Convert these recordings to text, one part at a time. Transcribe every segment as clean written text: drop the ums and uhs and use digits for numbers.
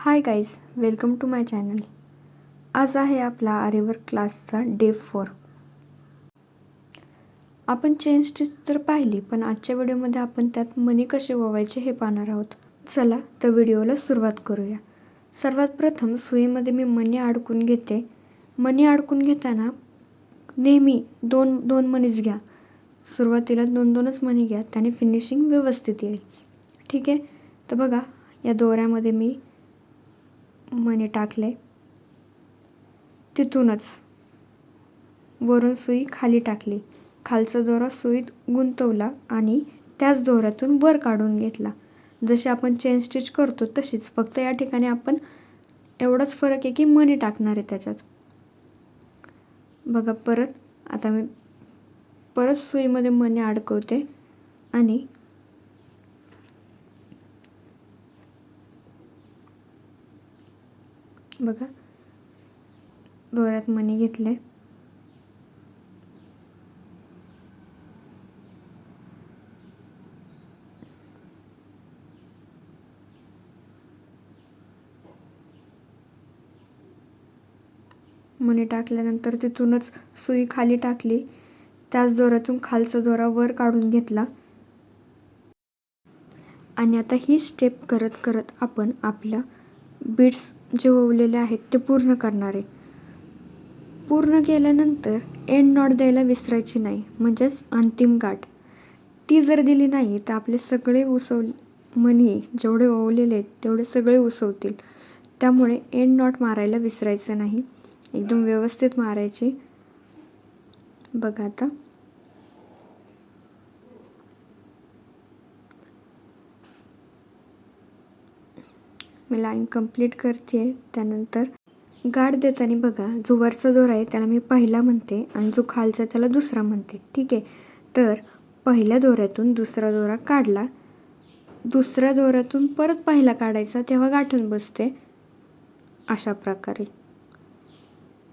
High guys, welcome to my channel. आज आहे आपला आरीवर्क क्लासचा डे 4. आपण चेन स्टिच तर पाहिली, पण आजच्या व्हिडिओमध्ये आपण त्यात मणी कसे ओवायचे हे पाहणार आहोत. चला तर व्हिडिओला सुरुवात करूया. सर्वात प्रथम सुईमध्ये मी मणी अडकून घेते. मणी अडकून घेताना नेहमी दोन मणीच घ्या. सुरुवातीला 2-2च मणी घ्या, त्याने फिनिशिंग व्यवस्थित येईल. ठीक आहे. तर बघा, या दोऱ्यामध्ये मी मणी टाकले. तिथूनच वरून सुई खाली टाकली. खालचा दोरा सुईत गुंतवला आणि त्याच दोऱ्यातून वर काढून घेतला. जसे आपण चेन स्टिच करतो तशीच, फक्त या ठिकाणी आपण एवढाच फरक आहे की मणी टाकणार आहे त्याच्यात. बघा, आता मी परत सुईमध्ये मणी अडकवते आणि बघा, दोऱ्यात मणी घेतले. मणी टाकल्यानंतर तिथूनच सुई खाली टाकली. त्याच दोऱ्यातून खालचा दोरा वर काढून घेतला आणि आता ही स्टेप करत करत आपण आपल्या बीड्स जे ओवलेले आहेत ते पूर्ण करणार आहे. पूर्ण केल्यानंतर एंड नॉट द्यायला विसरायची नाही, म्हणजेच अंतिम गाठ. ती जर दिली नाही तर आपले सगळे मणी जेवढे ओवलेले आहेत तेवढे सगळे उसवतील. त्यामुळे एंड नॉट मारायला विसरायचं नाही, एकदम व्यवस्थित मारायची. बघा, आता मी लाईन कंप्लीट करते. त्यानंतर गाठ देताना बघा, जो वरचा दोरा आहे त्याला मी पहिला म्हणते आणि जो खालचा त्याला दुसरा म्हणते. ठीक आहे. तर पहिल्या दोऱ्यातून दुसरा दोरा काढला, दुसऱ्या दोऱ्यातून परत पहिला काढायचा, तेव्हा गाठून बसते अशा प्रकारे.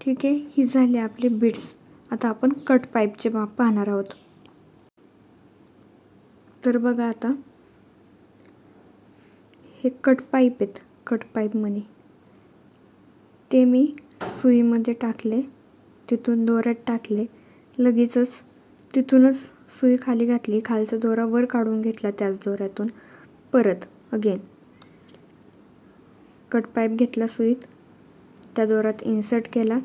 ठीक आहे. ही झाली आपली बीड्स. आता आपण कट पाईपचे माप पाहणार आहोत. तर बघा, आता हे कट पाईप आहेत, कट पाईप मणी. ते मी सुईमध्ये टाकले, तिथून दोऱ्यात टाकले. लगेचच तिथूनच सुई खाली घातली, खालचा दोरा वर काढून घेतला त्याच दोऱ्यातून. परत अगेन कट पाईप घेतला सुईत, त्या दोऱ्यात इन्सर्ट केला.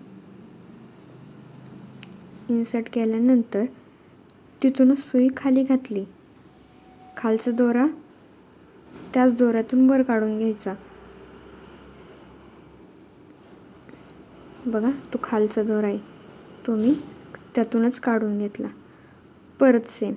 इन्सर्ट केल्यानंतर तिथूनच सुई खाली घातली, खालचा दोरा त्याच दोऱ्यातून वर काढून घ्यायचा. बघा, तो खालचा दोरा आहे तो मी त्यातूनच काढून घेतला. परत सेम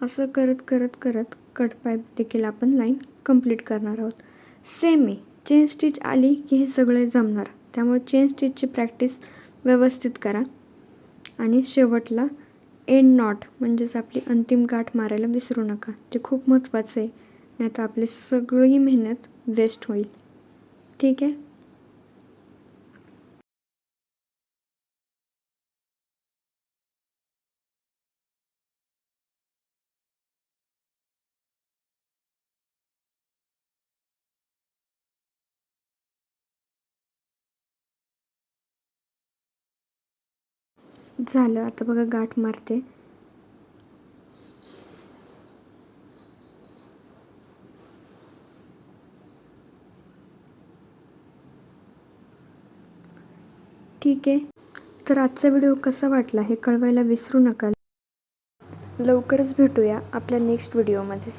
असं करत करत करत कट पाईप देखील आपण लाईन कंप्लीट करणार आहोत. सेम आहे. चेन स्टिच आली की हे सगळे जमणार, त्यामुळे चेन स्टिचची प्रॅक्टिस व्यवस्थित करा आणि शेवटला एंड नॉट म्हणजेच आपली अंतिम गाठ मारायला विसरू नका. ते खूप महत्त्वाचं आहे, नाहीतर आपली सगळी मेहनत वेस्ट होईल. ठीक आहे. झालं. आता बघा, गाठ मारते. ठीक आहे. तर आजचा व्हिडिओ कसा वाटला हे कळवायला विसरू नका. लवकरच भेटूया आपल्या नेक्स्ट व्हिडिओमध्ये.